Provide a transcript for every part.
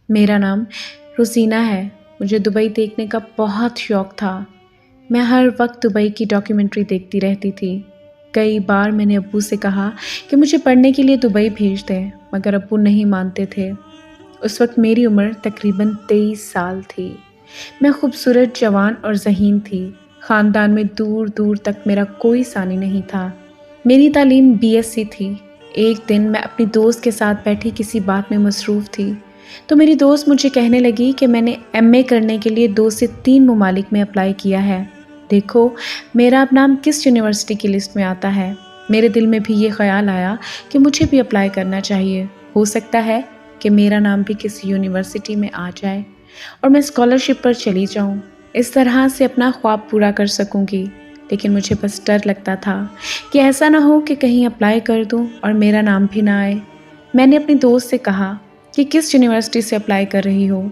میرا نام روزینہ ہے۔ مجھے دبئی دیکھنے کا بہت شوق تھا۔ میں ہر وقت دبئی کی ڈاکیومنٹری دیکھتی رہتی تھی۔ کئی بار میں نے ابو سے کہا کہ مجھے پڑھنے کے لیے دبئی بھیج دیں، مگر ابو نہیں مانتے تھے۔ اس وقت میری عمر تقریباً 23 سال تھی۔ میں خوبصورت، جوان اور ذہین تھی۔ خاندان میں دور دور تک میرا کوئی ثانی نہیں تھا۔ میری تعلیم BSc تھی۔ ایک دن میں اپنی دوست کے ساتھ بیٹھی کسی بات میں مصروف تھی تو میری دوست مجھے کہنے لگی کہ میں نے MA کرنے کے لیے 2 سے 3 ممالک میں اپلائی کیا ہے۔ دیکھو میرا اب نام کس یونیورسٹی کی لسٹ میں آتا ہے۔ میرے دل میں بھی یہ خیال آیا کہ مجھے بھی اپلائی کرنا چاہیے۔ ہو سکتا ہے کہ میرا نام بھی کسی یونیورسٹی میں آ جائے اور میں اسکالرشپ پر چلی جاؤں، اس طرح سے اپنا خواب پورا کر سکوں گی۔ لیکن مجھے بس ڈر لگتا تھا کہ ایسا نہ ہو کہ کہیں اپلائی کر دوں اور میرا نام بھی نہ آئے۔ میں نے اپنی دوست سے کہا کہ کس یونیورسٹی سے اپلائی کر رہی ہو،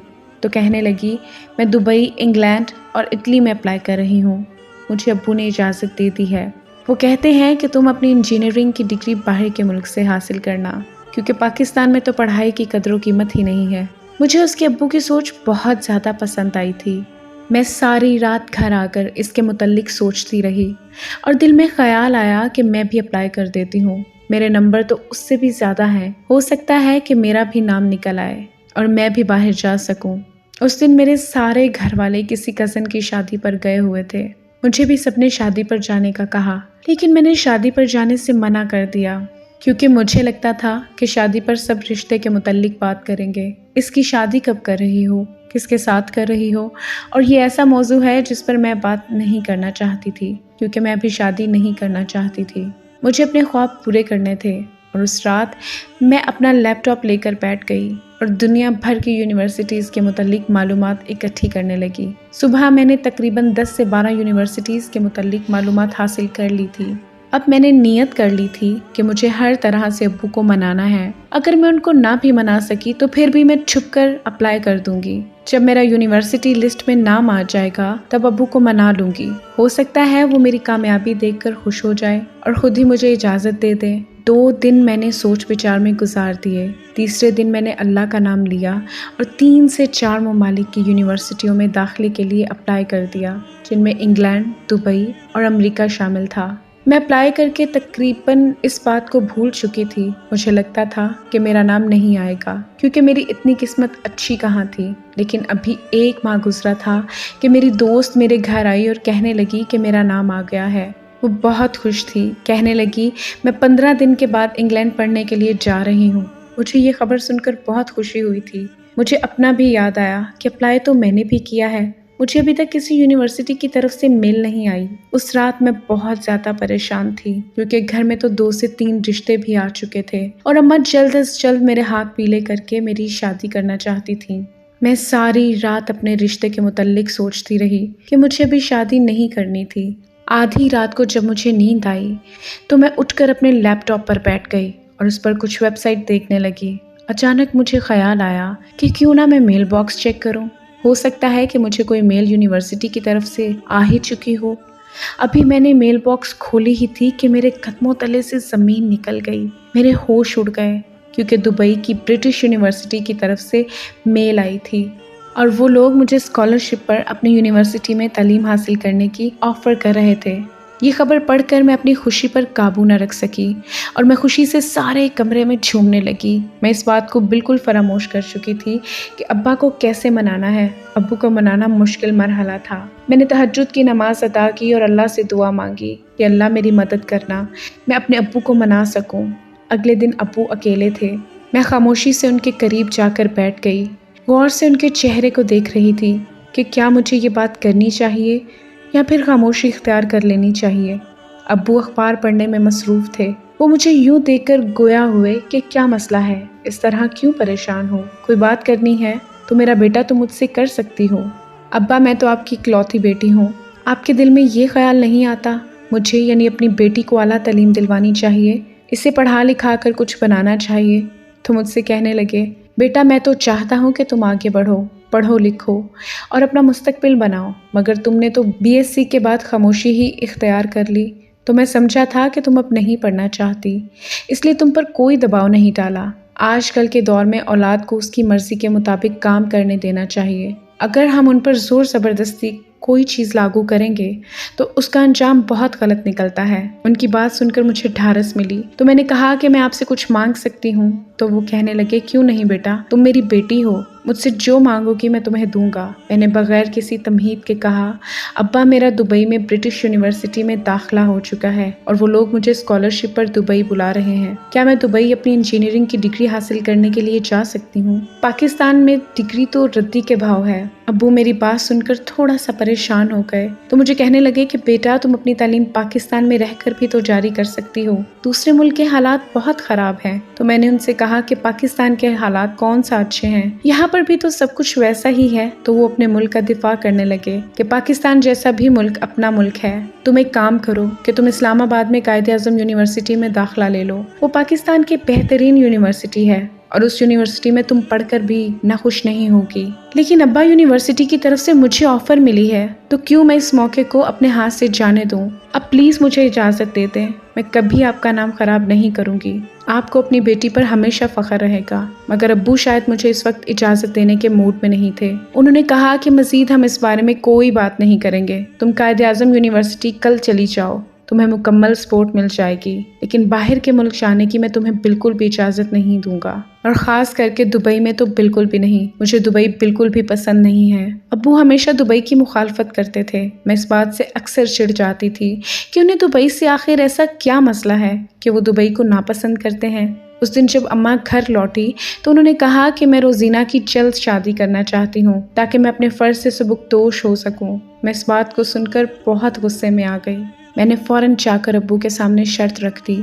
تو کہنے لگی میں دبئی، انگلینڈ اور اٹلی میں اپلائی کر رہی ہوں۔ مجھے ابو نے اجازت دے دی ہے۔ وہ کہتے ہیں کہ تم اپنی انجینئرنگ کی ڈگری باہر کے ملک سے حاصل کرنا، کیونکہ پاکستان میں تو پڑھائی کی قدر و قیمت ہی نہیں ہے۔ مجھے اس کے ابو کی سوچ بہت زیادہ پسند آئی تھی۔ میں ساری رات گھر آ کر اس کے متعلق سوچتی رہی اور دل میں خیال آیا کہ میں بھی اپلائی کر دیتی ہوں۔ میرے نمبر تو اس سے بھی زیادہ ہیں، ہو سکتا ہے کہ میرا بھی نام نکل آئے اور میں بھی باہر جا سکوں۔ اس دن میرے سارے گھر والے کسی کزن کی شادی پر گئے ہوئے تھے۔ مجھے بھی سب نے شادی پر جانے کا کہا، لیکن میں نے شادی پر جانے سے منع کر دیا، کیونکہ مجھے لگتا تھا کہ شادی پر سب رشتے کے متعلق بات کریں گے۔ اس کی شادی کب کر رہی ہو، کس کے ساتھ کر رہی ہو، اور یہ ایسا موضوع ہے جس پر میں بات نہیں کرنا چاہتی تھی، کیونکہ میں ابھی شادی نہیں کرنا چاہتی تھی۔ مجھے اپنے خواب پورے کرنے تھے، اور اس رات میں اپنا لیپ ٹاپ لے کر بیٹھ گئی اور دنیا بھر کی یونیورسٹیز کے متعلق معلومات اکٹھی کرنے لگی۔ صبح میں نے تقریباً 10 سے 12 یونیورسٹیز کے متعلق معلومات حاصل کر لی تھی۔ اب میں نے نیت کر لی تھی کہ مجھے ہر طرح سے ابو کو منانا ہے۔ اگر میں ان کو نہ بھی منا سکی تو پھر بھی میں چھپ کر اپلائی کر دوں گی۔ جب میرا یونیورسٹی لسٹ میں نام آ جائے گا تب ابو کو منا لوں گی۔ ہو سکتا ہے وہ میری کامیابی دیکھ کر خوش ہو جائے اور خود ہی مجھے اجازت دے دے۔ 2 دن میں نے سوچ بچار میں گزار دیے۔ تیسرے دن میں نے اللہ کا نام لیا اور 3 سے 4 ممالک کی یونیورسٹیوں میں داخلے کے لیے اپلائی کر دیا، جن میں انگلینڈ، دبئی اور امریکہ شامل تھا۔ میں اپلائی کر کے تقریباً اس بات کو بھول چکی تھی۔ مجھے لگتا تھا کہ میرا نام نہیں آئے گا، کیونکہ میری اتنی قسمت اچھی کہاں تھی۔ لیکن ابھی 1 ماہ گزرا تھا کہ میری دوست میرے گھر آئی اور کہنے لگی کہ میرا نام آ گیا ہے۔ وہ بہت خوش تھی۔ کہنے لگی میں 15 دن کے بعد انگلینڈ پڑھنے کے لیے جا رہی ہوں۔ مجھے یہ خبر سن کر بہت خوشی ہوئی تھی۔ مجھے اپنا بھی یاد آیا کہ اپلائی تو میں نے بھی کیا ہے۔ مجھے ابھی تک کسی یونیورسٹی کی طرف سے میل نہیں آئی۔ اس رات میں بہت زیادہ پریشان تھی، کیونکہ گھر میں تو 2 سے 3 رشتے بھی آ چکے تھے اور اماں جلد از جلد میرے ہاتھ پیلے کر کے میری شادی کرنا چاہتی تھیں۔ میں ساری رات اپنے رشتے کے متعلق سوچتی رہی کہ مجھے ابھی شادی نہیں کرنی تھی۔ آدھی رات کو جب مجھے نیند آئی تو میں اٹھ کر اپنے لیپ ٹاپ پر بیٹھ گئی اور اس پر کچھ ویب سائٹ دیکھنے لگی۔ اچانک مجھے خیال آیا کہ کیوں نہ میں میل باکس چیک کروں۔ ہو سکتا ہے کہ مجھے کوئی میل یونیورسٹی کی طرف سے آ ہی چکی ہو۔ ابھی میں نے میل باکس کھولی ہی تھی کہ میرے قدموں تلے سے زمین نکل گئی۔ میرے ہوش اڑ گئے، کیونکہ دبئی کی برٹش یونیورسٹی کی طرف سے میل آئی تھی اور وہ لوگ مجھے اسکالرشپ پر اپنی یونیورسٹی میں تعلیم حاصل کرنے کی آفر کر رہے تھے۔ یہ خبر پڑھ کر میں اپنی خوشی پر قابو نہ رکھ سکی اور میں خوشی سے سارے کمرے میں جھومنے لگی۔ میں اس بات کو بالکل فراموش کر چکی تھی کہ ابا کو کیسے منانا ہے۔ ابو کو منانا مشکل مرحلہ تھا۔ میں نے تہجد کی نماز ادا کی اور اللہ سے دعا مانگی کہ اللہ میری مدد کرنا، میں اپنے ابو کو منا سکوں۔ اگلے دن ابو اکیلے تھے۔ میں خاموشی سے ان کے قریب جا کر بیٹھ گئی، غور سے ان کے چہرے کو دیکھ رہی تھی کہ کیا مجھے یہ بات کرنی چاہیے یا پھر خاموشی اختیار کر لینی چاہیے۔ ابو اخبار پڑھنے میں مصروف تھے۔ وہ مجھے یوں دیکھ کر گویا ہوئے کہ کیا مسئلہ ہے، اس طرح کیوں پریشان ہو، کوئی بات کرنی ہے تو میرا بیٹا تم مجھ سے کر سکتی ہو۔ ابا میں تو آپ کی اکلوتی بیٹی ہوں، آپ کے دل میں یہ خیال نہیں آتا مجھے یعنی اپنی بیٹی کو اعلیٰ تعلیم دلوانی چاہیے، اسے پڑھا لکھا کر کچھ بنانا چاہیے؟ تو مجھ سے کہنے لگے بیٹا میں تو چاہتا ہوں کہ تم آگے بڑھو، پڑھو لکھو اور اپنا مستقبل بناؤ، مگر تم نے تو BSc کے بعد خاموشی ہی اختیار کر لی، تو میں سمجھا تھا کہ تم اب نہیں پڑھنا چاہتی، اس لیے تم پر کوئی دباؤ نہیں ڈالا۔ آج کل کے دور میں اولاد کو اس کی مرضی کے مطابق کام کرنے دینا چاہیے۔ اگر ہم ان پر زور زبردستی کوئی چیز لاگو کریں گے تو اس کا انجام بہت غلط نکلتا ہے۔ ان کی بات سن کر مجھے ڈھارس ملی تو میں نے کہا کہ میں آپ سے کچھ مانگ سکتی ہوں؟ تو وہ کہنے لگے، کیوں نہیں بیٹا، تم میری بیٹی ہو، مجھ سے جو مانگو گی میں تمہیں دوں گا۔ میں نے بغیر کسی تمہید کے کہا، ابا میرا دبئی میں برٹش یونیورسٹی میں داخلہ ہو چکا ہے اور وہ لوگ مجھے اسکالرشپ پر دبئی بلا رہے ہیں۔ کیا میں دبئی اپنی انجینئرنگ کی ڈگری حاصل کرنے کے لیے جا سکتی ہوں؟ پاکستان میں ڈگری تو ردی کے بھاؤ ہے۔ ابو میری بات سن کر تھوڑا سا پریشان ہو گئے تو مجھے کہنے لگے کہ بیٹا تم اپنی تعلیم پاکستان میں رہ کر بھی تو جاری کر سکتی ہو، دوسرے ملک کے حالات بہت خراب ہیں۔ تو میں نے ان سے کہا کہ پاکستان کے حالات کون سا اچھے ہیں، یہاں پر بھی تو سب کچھ ویسا ہی ہے۔ تو وہ اپنے ملک کا دفاع کرنے لگے کہ پاکستان جیسا بھی ملک اپنا ملک ہے، تم ایک کام کرو کہ تم اسلام آباد میں قائد اعظم یونیورسٹی میں داخلہ لے لو، وہ پاکستان کی بہترین یونیورسٹی ہے اور اس یونیورسٹی میں تم پڑھ کر بھی ناخوش نہیں ہوگی۔ لیکن ابا یونیورسٹی کی طرف سے مجھے آفر ملی ہے تو کیوں میں اس موقع کو اپنے ہاتھ سے جانے دوں؟ اب پلیز مجھے اجازت دے دیں، میں کبھی آپ کا نام خراب نہیں کروں گی، آپ کو اپنی بیٹی پر ہمیشہ فخر رہے گا۔ مگر ابو شاید مجھے اس وقت اجازت دینے کے موڈ میں نہیں تھے۔ انہوں نے کہا کہ مزید ہم اس بارے میں کوئی بات نہیں کریں گے، تم قائد اعظم یونیورسٹی کل چلی جاؤ، تمہیں مکمل سپورٹ مل جائے گی، لیکن باہر کے ملک جانے کی میں تمہیں بالکل بھی اجازت نہیں دوں گا، اور خاص کر کے دبئی میں تو بالکل بھی نہیں، مجھے دبئی بالکل بھی پسند نہیں ہے۔ ابو ہمیشہ دبئی کی مخالفت کرتے تھے، میں اس بات سے اکثر چڑ جاتی تھی کہ انہیں دبئی سے آخر ایسا کیا مسئلہ ہے کہ وہ دبئی کو ناپسند کرتے ہیں۔ اس دن جب اماں گھر لوٹی تو انہوں نے کہا کہ میں روزینہ کی جلد شادی کرنا چاہتی ہوں تاکہ میں اپنے فرض سے سبکدوش ہو سکوں۔ میں اس بات کو سن کر بہت غصے میں آ گئی۔ میں نے فوراً جا کر ابو کے سامنے شرط رکھ دی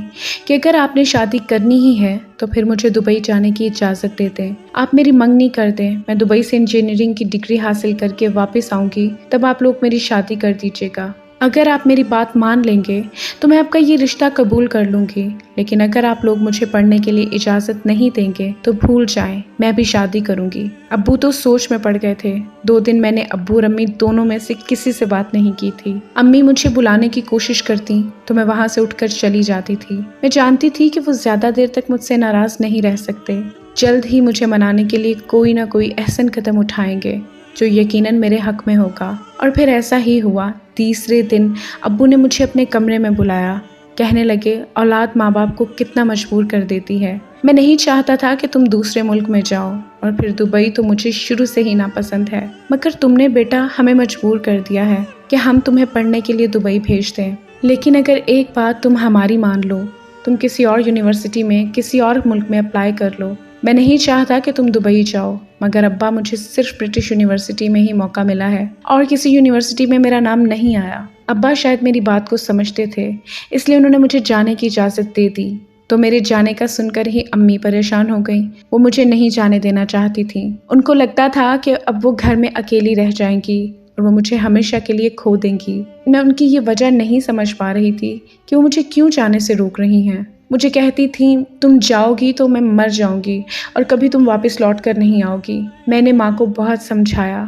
کہ اگر آپ نے شادی کرنی ہی ہے تو پھر مجھے دبئی جانے کی اجازت دے دیں، آپ میری منگنی کر دیں، میں دبئی سے انجینئرنگ کی ڈگری حاصل کر کے واپس آؤں گی، تب آپ لوگ میری شادی کر دیجیے گا۔ اگر آپ میری بات مان لیں گے تو میں آپ کا یہ رشتہ قبول کر لوں گی، لیکن اگر آپ لوگ مجھے پڑھنے کے لیے اجازت نہیں دیں گے تو بھول جائیں، میں بھی شادی کروں گی۔ ابو تو سوچ میں پڑ گئے تھے۔ 2 دن میں نے ابو اور امی دونوں میں سے کسی سے بات نہیں کی تھی۔ امی مجھے بلانے کی کوشش کرتی تو میں وہاں سے اٹھ کر چلی جاتی تھی۔ میں جانتی تھی کہ وہ زیادہ دیر تک مجھ سے ناراض نہیں رہ سکتے، جلد ہی مجھے منانے کے لیے کوئی نہ کوئی احسن قدم اٹھائیں گے جو یقیناً میرے حق میں ہوگا۔ اور پھر ایسا ہی ہوا۔ تیسرے دن ابو نے مجھے اپنے کمرے میں بلایا، کہنے لگے اولاد ماں باپ کو کتنا مجبور کر دیتی ہے، میں نہیں چاہتا تھا کہ تم دوسرے ملک میں جاؤ، اور پھر دبئی تو مجھے شروع سے ہی ناپسند ہے، مگر تم نے بیٹا ہمیں مجبور کر دیا ہے کہ ہم تمہیں پڑھنے کے لیے دبئی بھیج دیں۔ لیکن اگر ایک بات تم ہماری مان لو، تم کسی اور یونیورسٹی میں کسی اور ملک میں اپلائی کر لو۔ میں نہیں چاہتا کہ تم دبئی جاؤ، مگر ابا مجھے صرف برٹش یونیورسٹی میں ہی موقع ملا ہے اور کسی یونیورسٹی میں میرا نام نہیں آیا۔ ابا شاید میری بات کو سمجھتے تھے، اس لیے انہوں نے مجھے جانے کی اجازت دے دی۔ تو میرے جانے کا سن کر ہی امی پریشان ہو گئیں، وہ مجھے نہیں جانے دینا چاہتی تھیں۔ ان کو لگتا تھا کہ اب وہ گھر میں اکیلی رہ جائیں گی اور وہ مجھے ہمیشہ کے لیے کھو دیں گی۔ میں ان کی یہ وجہ نہیں سمجھ پا رہی تھی کہ وہ مجھے کیوں جانے سے روک رہی ہیں۔ مجھے کہتی تھیں تم جاؤ گی تو میں مر جاؤں گی اور کبھی تم واپس لوٹ کر نہیں آؤ گی۔ میں نے ماں کو بہت سمجھایا،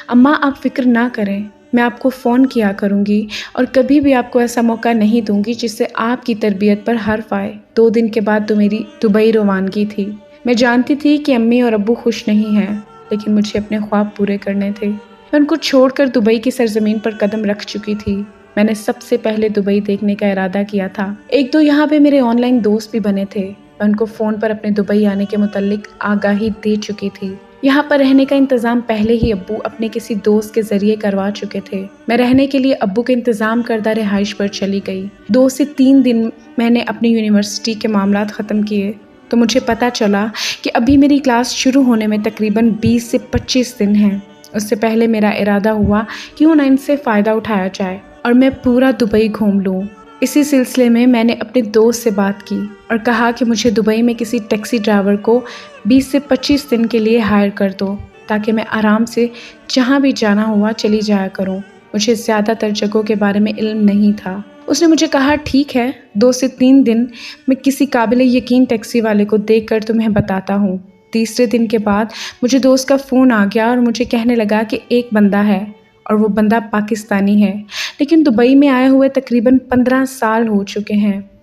اماں آپ فکر نہ کریں، میں آپ کو فون کیا کروں گی اور کبھی بھی آپ کو ایسا موقع نہیں دوں گی جس سے آپ کی تربیت پر حرف آئے۔ 2 دن کے بعد تو میری دبئی روانگی تھی۔ میں جانتی تھی کہ امی اور ابو خوش نہیں ہیں، لیکن مجھے اپنے خواب پورے کرنے تھے۔ میں ان کو چھوڑ کر دبئی کی سرزمین پر قدم رکھ چکی تھی۔ میں نے سب سے پہلے دبئی دیکھنے کا ارادہ کیا تھا۔ 1-2 یہاں پہ میرے آن لائن دوست بھی بنے تھے، میں ان کو فون پر اپنے دبئی آنے کے متعلق آگاہی دے چکی تھی۔ یہاں پر رہنے کا انتظام پہلے ہی ابو اپنے کسی دوست کے ذریعے کروا چکے تھے۔ میں رہنے کے لیے ابو کے انتظام کردہ رہائش پر چلی گئی۔ 2 سے 3 دن میں نے اپنی یونیورسٹی کے معاملات ختم کیے تو مجھے پتہ چلا کہ ابھی میری کلاس شروع ہونے میں تقریباً 20 سے 25 دن ہیں۔ اس سے پہلے میرا ارادہ ہوا کیوں نہ ان سے فائدہ اٹھایا جائے اور میں پورا دبئی گھوم لوں۔ اسی سلسلے میں میں نے اپنے دوست سے بات کی اور کہا کہ مجھے دبئی میں کسی ٹیکسی ڈرائیور کو 20 سے 25 دن کے لیے ہائر کر دو تاکہ میں آرام سے جہاں بھی جانا ہوا چلی جایا کروں۔ مجھے زیادہ تر جگہوں کے بارے میں علم نہیں تھا۔ اس نے مجھے کہا ٹھیک ہے، 2 سے 3 دن میں کسی قابل یقین ٹیکسی والے کو دیکھ کر تمہیں بتاتا ہوں۔ تیسرے دن کے بعد مجھے دوست کا فون آ گیا اور مجھے کہنے لگا کہ ایک بندہ ہے اور وہ بندہ پاکستانی ہے، لیکن دبئی میں آئے ہوئے تقریباً 15 سال ہو چکے ہیں۔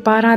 12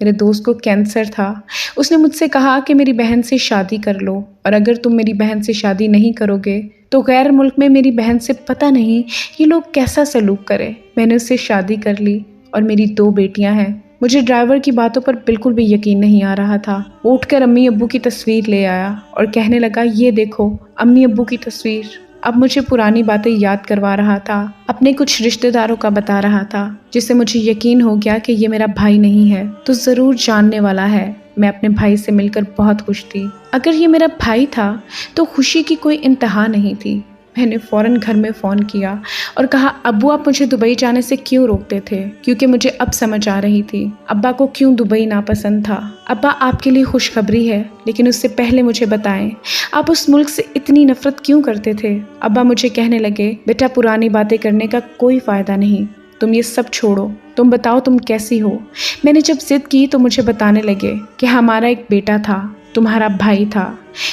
میرے دوست کو کینسر تھا۔ اس نے مجھ سے کہا کہ میری بہن سے شادی کر لو، اور اگر تم میری بہن سے شادی نہیں کرو گے تو غیر ملک میں میری بہن سے پتہ نہیں یہ لوگ کیسا سلوک کرے۔ میں نے اس سے شادی کر لی اور میری 2 بیٹیاں ہیں۔ مجھے ڈرائیور کی باتوں پر بالکل بھی یقین نہیں آ رہا تھا۔ وہ اٹھ کر امی ابو کی تصویر لے آیا اور کہنے لگا، یہ دیکھو امی ابو کی تصویر۔ اب مجھے پرانی باتیں یاد کروا رہا تھا، اپنے کچھ رشتہ داروں کا بتا رہا تھا، جس سے مجھے یقین ہو گیا کہ یہ میرا بھائی نہیں ہے تو ضرور جاننے والا ہے۔ میں اپنے بھائی سے مل کر بہت خوش تھی۔ اگر یہ میرا بھائی تھا تو خوشی کی کوئی انتہا نہیں تھی۔ میں نے فوراً گھر میں فون کیا اور کہا، ابو آپ مجھے دبئی جانے سے کیوں روکتے تھے؟ کیونکہ مجھے اب سمجھ آ رہی تھی ابا کو کیوں دبئی ناپسند تھا۔ ابا آپ کے لیے خوشخبری ہے، لیکن اس سے پہلے مجھے بتائیں آپ اس ملک سے اتنی نفرت کیوں کرتے تھے؟ ابا مجھے کہنے لگے، بیٹا پرانی باتیں کرنے کا کوئی فائدہ نہیں، تم یہ سب چھوڑو، تم بتاؤ تم کیسی ہو؟ میں نے جب ضد کی تو مجھے بتانے لگے کہ ہمارا ایک بیٹا تھا، تمہارا بھائی تھا،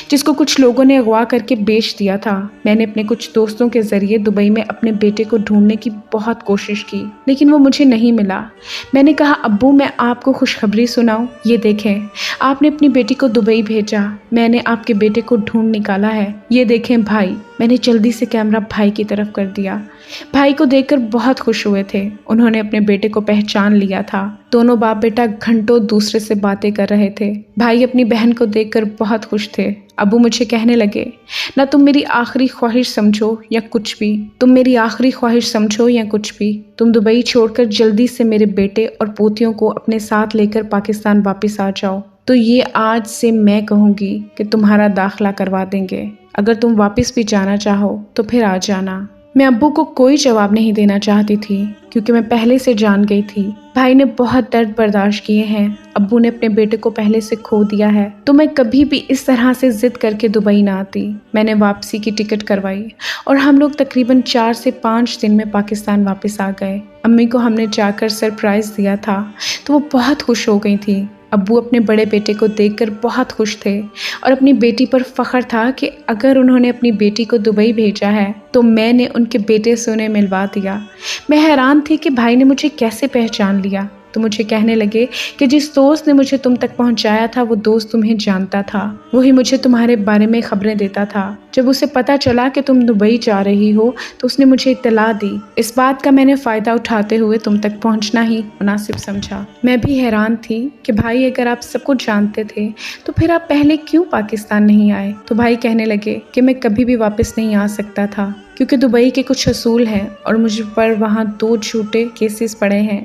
جس کو کچھ لوگوں نے اغوا کر کے بیچ دیا تھا۔ میں نے اپنے کچھ دوستوں کے ذریعے دبئی میں اپنے بیٹے کو ڈھونڈنے کی بہت کوشش کی، لیکن وہ مجھے نہیں ملا۔ میں نے کہا، ابو میں آپ کو خوشخبری سناؤں، یہ دیکھیں آپ نے اپنی بیٹی کو دبئی بھیجا، میں نے آپ کے بیٹے کو ڈھونڈ نکالا ہے، یہ دیکھیں بھائی۔ میں نے جلدی سے کیمرہ بھائی کی طرف کر دیا۔ بھائی کو دیکھ کر بہت خوش ہوئے تھے، انہوں نے اپنے بیٹے کو پہچان لیا تھا۔ دونوں باپ بیٹا گھنٹوں دوسرے سے باتیں کر رہے تھے۔ بھائی اپنی بہن کو دیکھ کر بہت خوش تھے۔ ابو مجھے کہنے لگے، نہ تم میری آخری خواہش سمجھو یا کچھ بھی، تم میری آخری خواہش سمجھو یا کچھ بھی، تم دبئی چھوڑ کر جلدی سے میرے بیٹے اور پوتیوں کو اپنے ساتھ لے کر پاکستان واپس آ جاؤ، تو یہ آج سے میں کہوں گی کہ تمہارا داخلہ کروا دیں گے۔ اگر تم واپس بھی جانا چاہو تو پھر آ جانا۔ میں ابو کو کوئی جواب نہیں دینا چاہتی تھی کیونکہ میں پہلے سے جان گئی تھی بھائی نے بہت درد برداشت کیے ہیں، ابو نے اپنے بیٹے کو پہلے سے کھو دیا ہے، تو میں کبھی بھی اس طرح سے ضد کر کے دبئی نہ آتی۔ میں نے واپسی کی ٹکٹ کروائی اور ہم لوگ تقریباً 4 سے 5 دن میں پاکستان واپس آ گئے۔ امی کو ہم نے جا کر سرپرائز دیا تھا تو وہ بہت خوش ہو گئی تھی۔ ابو اپنے بڑے بیٹے کو دیکھ کر بہت خوش تھے اور اپنی بیٹی پر فخر تھا کہ اگر انہوں نے اپنی بیٹی کو دبئی بھیجا ہے تو میں نے ان کے بیٹے سے انہیں ملوا دیا۔ میں حیران تھی کہ بھائی نے مجھے کیسے پہچان لیا، تو مجھے کہنے لگے کہ جس دوست نے مجھے تم تک پہنچایا تھا وہ دوست تمہیں جانتا تھا، وہی مجھے تمہارے بارے میں خبریں دیتا تھا۔ جب اسے پتا چلا کہ تم دبئی جا رہی ہو تو اس نے مجھے اطلاع دی۔ اس بات کا میں نے فائدہ اٹھاتے ہوئے تم تک پہنچنا ہی مناسب سمجھا۔ میں بھی حیران تھی کہ بھائی اگر آپ سب کچھ جانتے تھے تو پھر آپ پہلے کیوں پاکستان نہیں آئے؟ تو بھائی کہنے لگے کہ میں کبھی بھی واپس نہیں آ سکتا تھا کیونکہ دبئی کے کچھ اصول ہیں اور مجھ پر وہاں 2 جھوٹے کیسز پڑے ہیں۔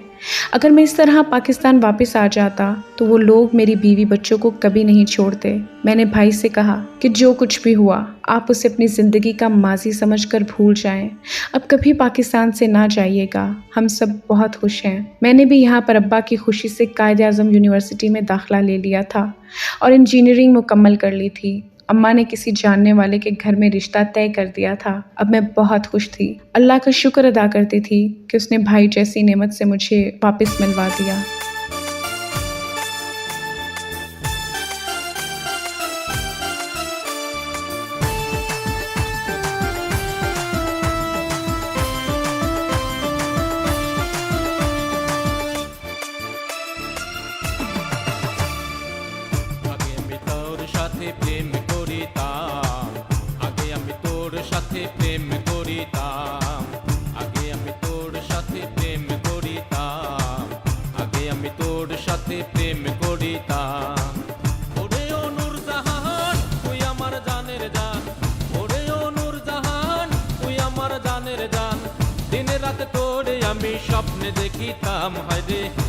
اگر میں اس طرح پاکستان واپس آ جاتا تو وہ لوگ میری بیوی بچوں کو کبھی نہیں چھوڑتے۔ میں نے بھائی سے کہا کہ جو کچھ بھی ہوا آپ اسے اپنی زندگی کا ماضی سمجھ کر بھول جائیں، اب کبھی پاکستان سے نہ جائیے گا، ہم سب بہت خوش ہیں۔ میں نے بھی یہاں پر ابا کی خوشی سے قائد اعظم یونیورسٹی میں داخلہ لے لیا تھا اور انجینئرنگ مکمل کر لی تھی۔ اماں نے کسی جاننے والے کے گھر میں رشتہ طے کر دیا تھا۔ اب میں بہت خوش تھی، اللہ کا شکر ادا کرتی تھی کہ اس نے بھائی جیسی نعمت سے مجھے واپس ملوا دیا۔ প্রেম করিতাম আগে আমি তোর সাথে প্রেম করিতাম আগে আমি তোর সাথে প্রেম করিতাম আগে আমি তোর সাথে প্রেম করিতাম ওরে ও নূরজাহান তুই আমার জানের জান ওরে ও নূরজাহান তুই আমার জানের জান দিনে রাতে তোরে আমি স্বপ্নে দেখিতাম হায়রে